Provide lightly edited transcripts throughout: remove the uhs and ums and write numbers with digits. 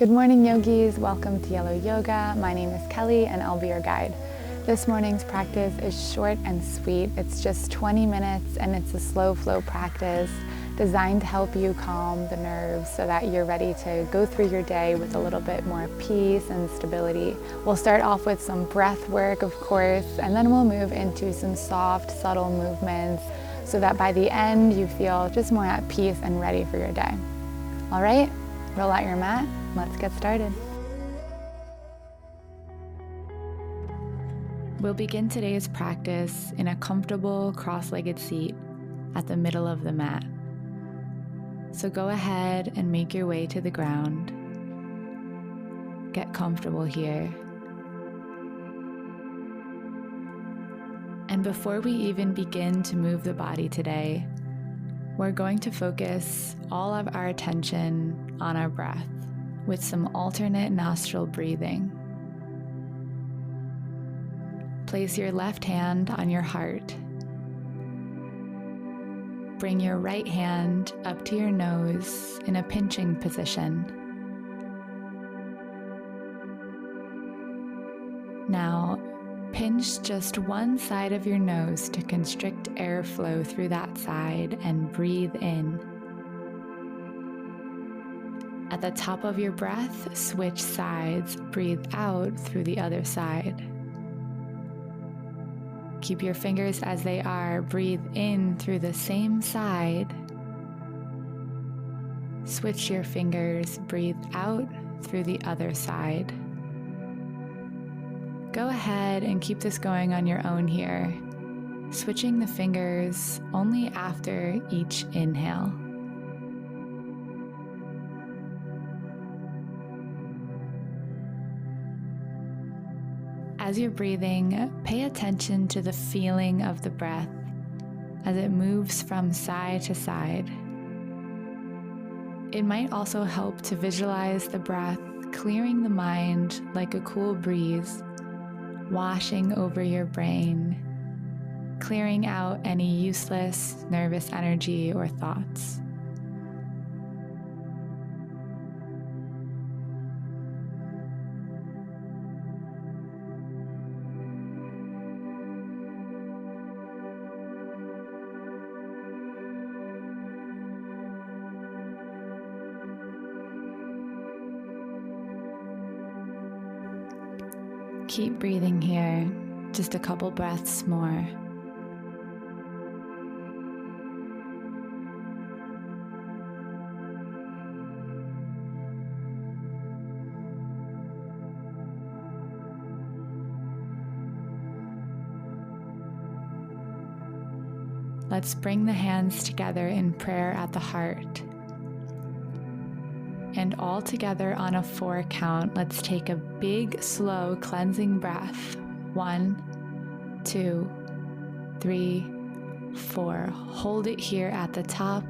Good morning, yogis. Welcome to Yellow Yoga. My name is Kelly and I'll be your guide. This morning's practice is short and sweet. It's just 20 minutes and it's a slow flow practice designed to help you calm the nerves so that you're ready to go through your day with a little bit more peace and stability. We'll start off with some breath work, of course, and then we'll move into some soft, subtle movements so that by the end you feel just more at peace and ready for your day. All right, roll out your mat. Let's get started. We'll begin today's practice in a comfortable cross-legged seat at the middle of the mat. So go ahead and make your way to the ground. Get comfortable here. And before we even begin to move the body today, we're going to focus all of our attention on our breath with some alternate nostril breathing. Place your left hand on your heart. Bring your right hand up to your nose in a pinching position. Now, pinch just one side of your nose to constrict airflow through that side and breathe in. At the top of your breath, switch sides, breathe out through the other side. Keep your fingers as they are, breathe in through the same side. Switch your fingers, breathe out through the other side. Go ahead and keep this going on your own here, switching the fingers only after each inhale. As you're breathing, pay attention to the feeling of the breath as it moves from side to side. It might also help to visualize the breath clearing the mind like a cool breeze, washing over your brain, clearing out any useless nervous energy or thoughts. Keep breathing here, just a couple breaths more. Let's bring the hands together in prayer at the heart. And all together on a 4 count, let's take a big, slow, cleansing breath. 1, 2, 3, 4. Hold it here at the top.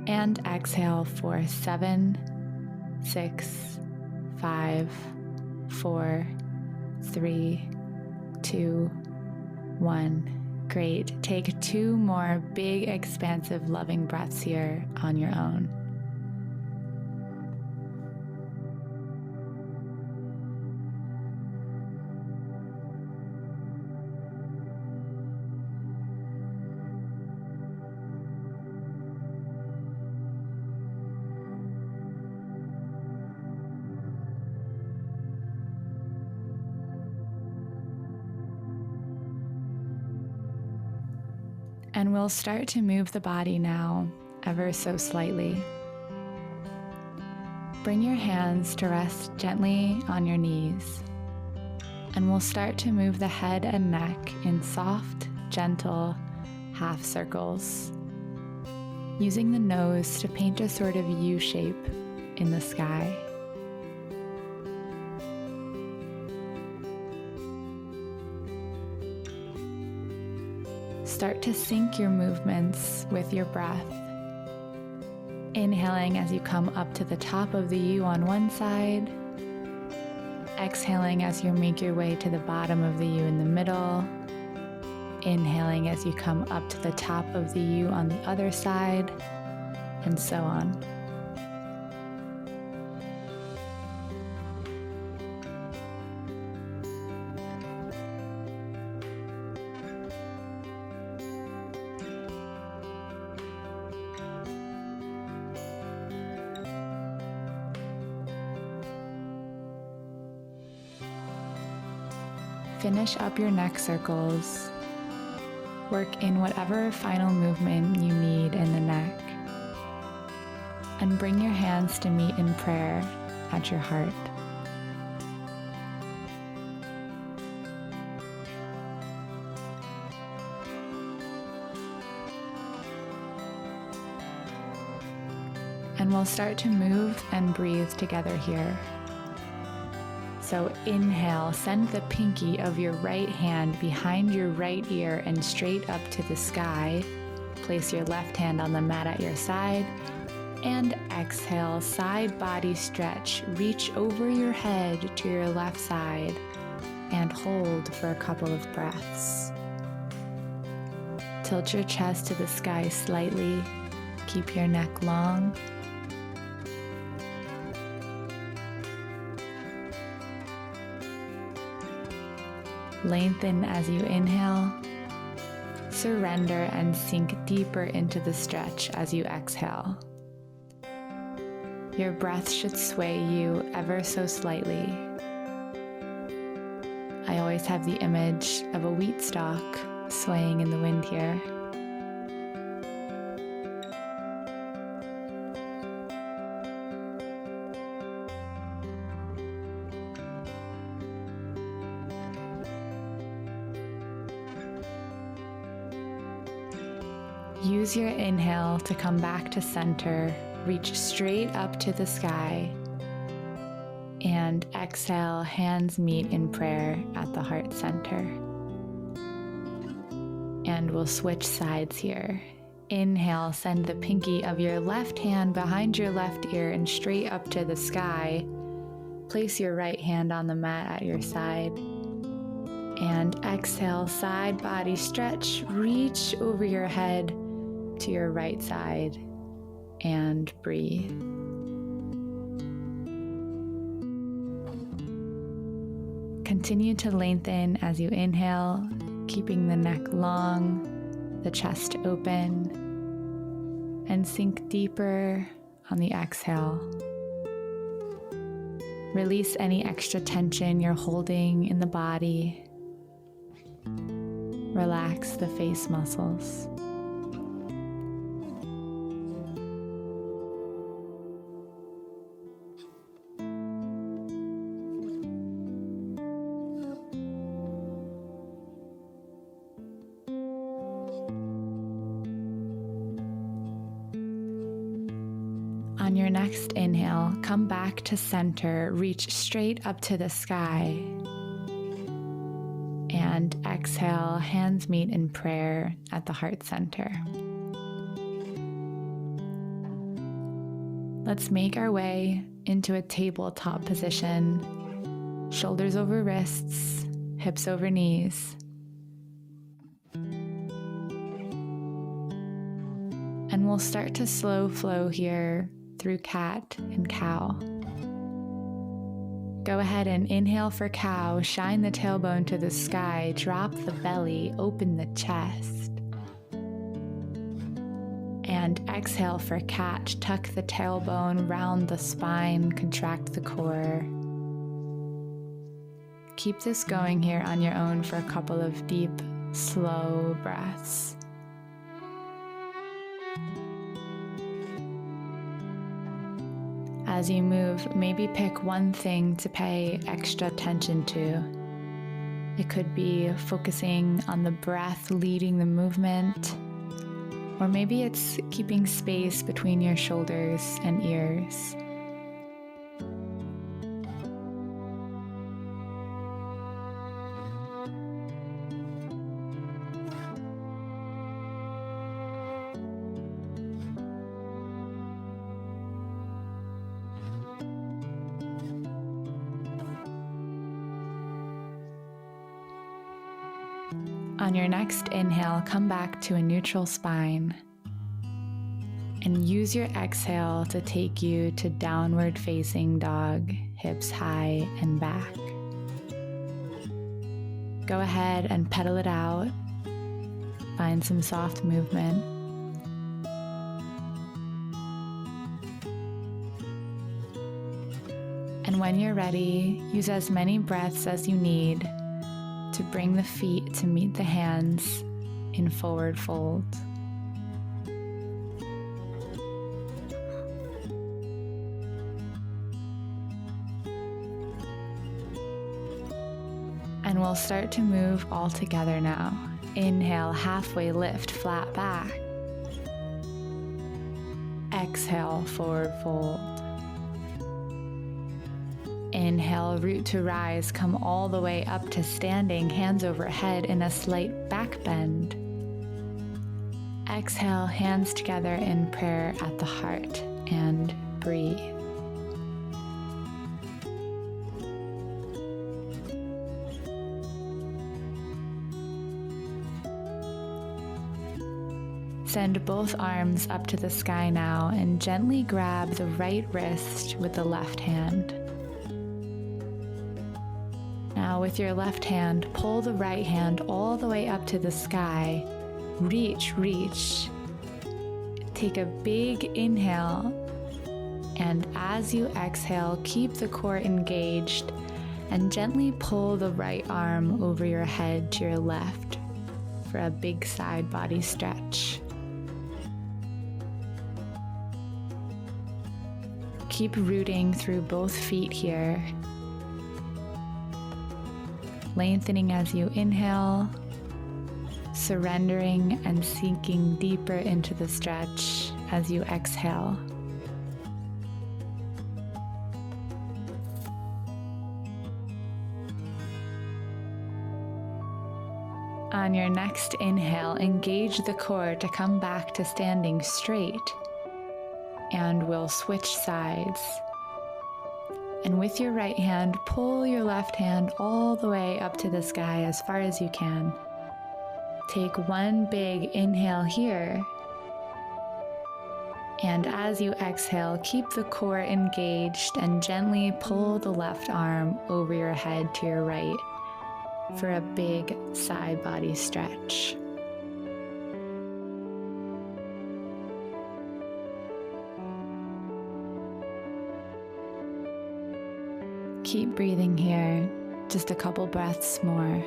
And exhale for 7, 6, 5, 4, 3, 2, 1. Great. Take 2 more big, expansive, loving breaths here on your own. And we'll start to move the body now, ever so slightly. Bring your hands to rest gently on your knees. And we'll start to move the head and neck in soft, gentle half circles, using the nose to paint a sort of U shape in the sky. Start to sync your movements with your breath. Inhaling as you come up to the top of the U on one side. Exhaling as you make your way to the bottom of the U in the middle. Inhaling as you come up to the top of the U on the other side, and so on. Finish up your neck circles. Work in whatever final movement you need in the neck. And bring your hands to meet in prayer at your heart. And we'll start to move and breathe together here. So inhale, send the pinky of your right hand behind your right ear and straight up to the sky. Place your left hand on the mat at your side. And exhale, side body stretch. Reach over your head to your left side and hold for a couple of breaths. Tilt your chest to the sky slightly. Keep your neck long. Lengthen as you inhale. Surrender and sink deeper into the stretch as you exhale. Your breath should sway you ever so slightly. I always have the image of a wheat stalk swaying in the wind here. Use your inhale to come back to center, reach straight up to the sky, and exhale, hands meet in prayer at the heart center. And we'll switch sides here. Inhale, send the pinky of your left hand behind your left ear and straight up to the sky. Place your right hand on the mat at your side. And exhale, side body stretch, reach over your head to your right side and breathe. Continue to lengthen as you inhale, keeping the neck long, the chest open, and sink deeper on the exhale. Release any extra tension you're holding in the body. Relax the face muscles. On your next inhale, come back to center, reach straight up to the sky. And exhale, hands meet in prayer at the heart center. Let's make our way into a tabletop position, shoulders over wrists, hips over knees. And we'll start to slow flow here through cat and cow. Go ahead and inhale for cow, shine the tailbone to the sky, drop the belly, open the chest. And exhale for cat, tuck the tailbone, round the spine, contract the core. Keep this going here on your own for a couple of deep, slow breaths. As you move, maybe pick one thing to pay extra attention to. It could be focusing on the breath leading the movement, or maybe it's keeping space between your shoulders and ears. On your next inhale, come back to a neutral spine and use your exhale to take you to downward facing dog, hips high and back. Go ahead and pedal it out. Find some soft movement. And when you're ready, use as many breaths as you need to bring the feet to meet the hands in forward fold. And we'll start to move all together now. Inhale, halfway lift, flat back. Exhale, forward fold. Inhale, root to rise, come all the way up to standing, hands overhead in a slight back bend. Exhale, hands together in prayer at the heart, and breathe. Send both arms up to the sky now and gently grab the right wrist with the left hand. Now with your left hand, pull the right hand all the way up to the sky. Reach, reach. Take a big inhale, and as you exhale, keep the core engaged and gently pull the right arm over your head to your left for a big side body stretch. Keep rooting through both feet here, lengthening as you inhale, surrendering and sinking deeper into the stretch as you exhale. On your next inhale, engage the core to come back to standing straight. And we'll switch sides. And with your right hand, pull your left hand all the way up to the sky as far as you can. Take one big inhale here. And as you exhale, keep the core engaged and gently pull the left arm over your head to your right for a big side body stretch. Keep breathing here, just a couple breaths more.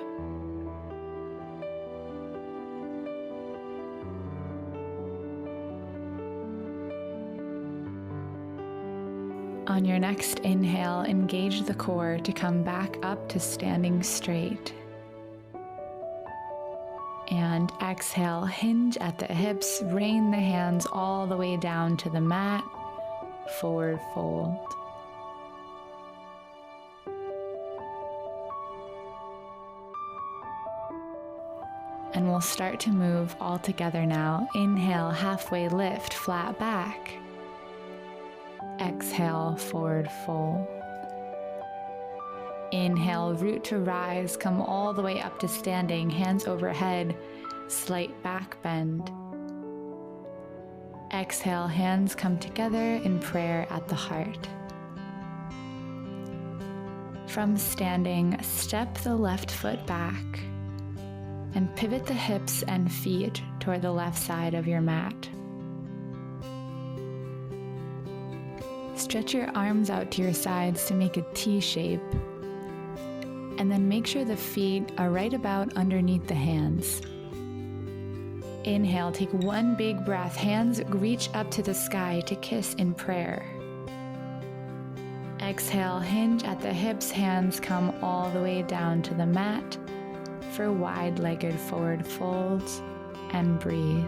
On your next inhale, engage the core to come back up to standing straight. And exhale, hinge at the hips, rain the hands all the way down to the mat, forward fold. And we'll start to move all together now. Inhale, halfway lift, flat back. Exhale, forward fold. Inhale, root to rise, come all the way up to standing, hands overhead, slight back bend. Exhale, hands come together in prayer at the heart. From standing, step the left foot back and pivot the hips and feet toward the left side of your mat. Stretch your arms out to your sides to make a T shape, and then make sure the feet are right about underneath the hands. Inhale, take one big breath, hands reach up to the sky to kiss in prayer. Exhale, hinge at the hips, hands come all the way down to the mat for wide-legged forward folds, and breathe.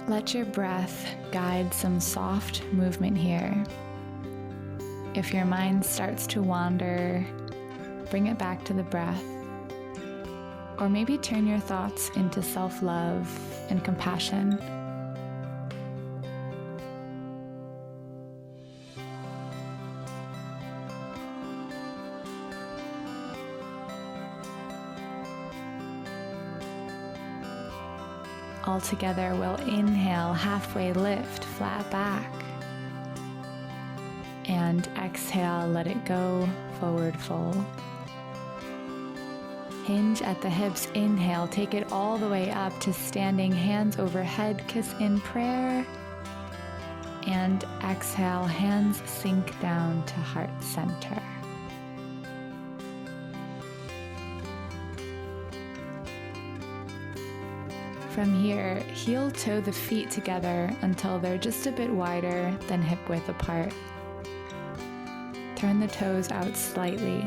Let your breath guide some soft movement here. If your mind starts to wander, bring it back to the breath. Or maybe turn your thoughts into self-love and compassion. All together, we'll inhale, halfway lift, flat back. And exhale, let it go, forward fold. Hinge at the hips, inhale, take it all the way up to standing, hands overhead, kiss in prayer. And exhale, hands sink down to heart center. From here, heel toe the feet together until they're just a bit wider than hip width apart. Turn the toes out slightly.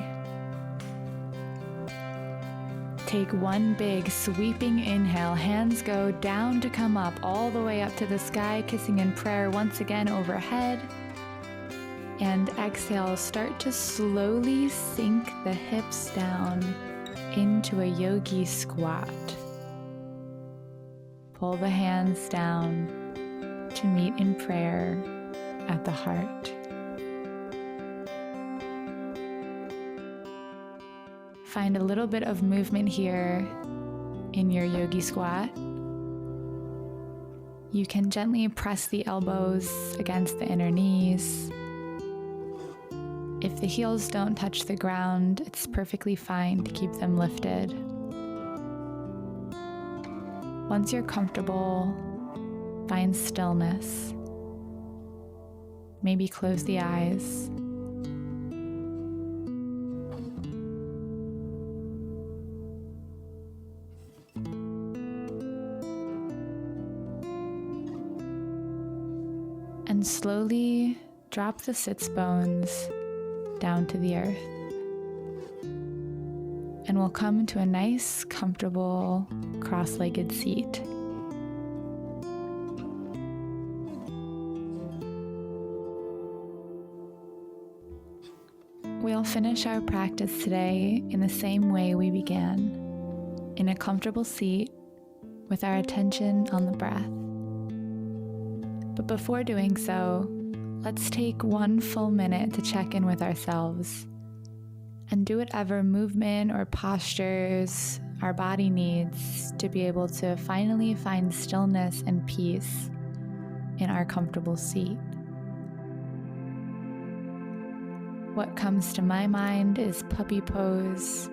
Take one big sweeping inhale, hands go down to come up, all the way up to the sky, kissing in prayer once again overhead. And exhale, start to slowly sink the hips down into a yogi squat. Pull the hands down to meet in prayer at the heart. Find a little bit of movement here in your yogi squat. You can gently press the elbows against the inner knees. If the heels don't touch the ground, it's perfectly fine to keep them lifted. Once you're comfortable, find stillness. Maybe close the eyes. And slowly drop the sits bones down to the earth. And we'll come to a nice, comfortable, cross-legged seat. We'll finish our practice today in the same way we began, in a comfortable seat with our attention on the breath. But before doing so, let's take one full minute to check in with ourselves and do whatever movement or postures our body needs to be able to finally find stillness and peace in our comfortable seat. What comes to my mind is puppy pose,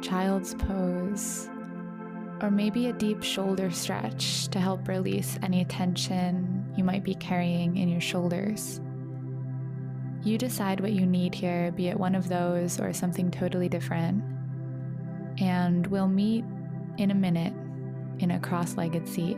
child's pose, or maybe a deep shoulder stretch to help release any tension you might be carrying in your shoulders. You decide what you need here, be it one of those or something totally different. And we'll meet in a minute in a cross-legged seat.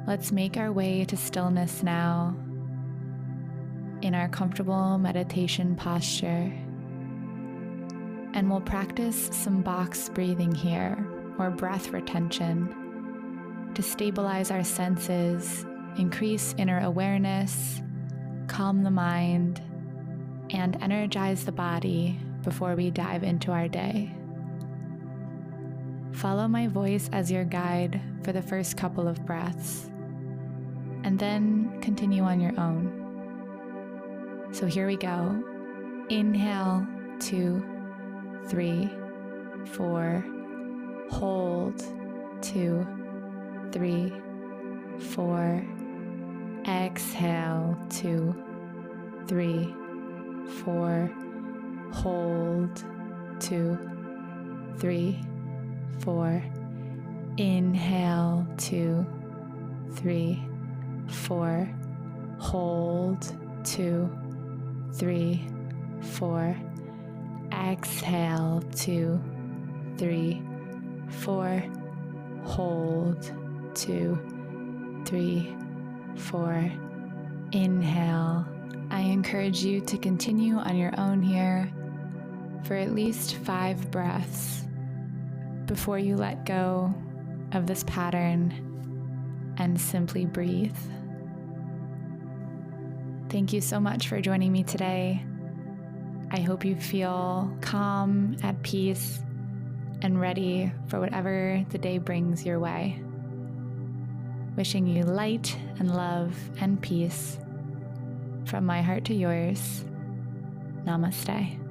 Let's make our way to stillness now in our comfortable meditation posture. And we'll practice some box breathing here, or breath retention, to stabilize our senses, increase inner awareness, calm the mind, and energize the body before we dive into our day. Follow my voice as your guide for the first couple of breaths, and then continue on your own. So here we go. Inhale, 2, 3, 4. Hold, 2, 3, 4. Exhale, 2, 3, 4. Hold, 2, 3, 4. Inhale, 2, 3, 4. Hold, 2, 3, 4. Exhale, 2, 3, 4. Hold, 2, 3, 4. Inhale. I encourage you to continue on your own here. for at least 5 breaths before you let go of this pattern and simply breathe. Thank you so much for joining me today. I hope you feel calm, at peace, and ready for whatever the day brings your way. Wishing you light and love and peace from my heart to yours. Namaste.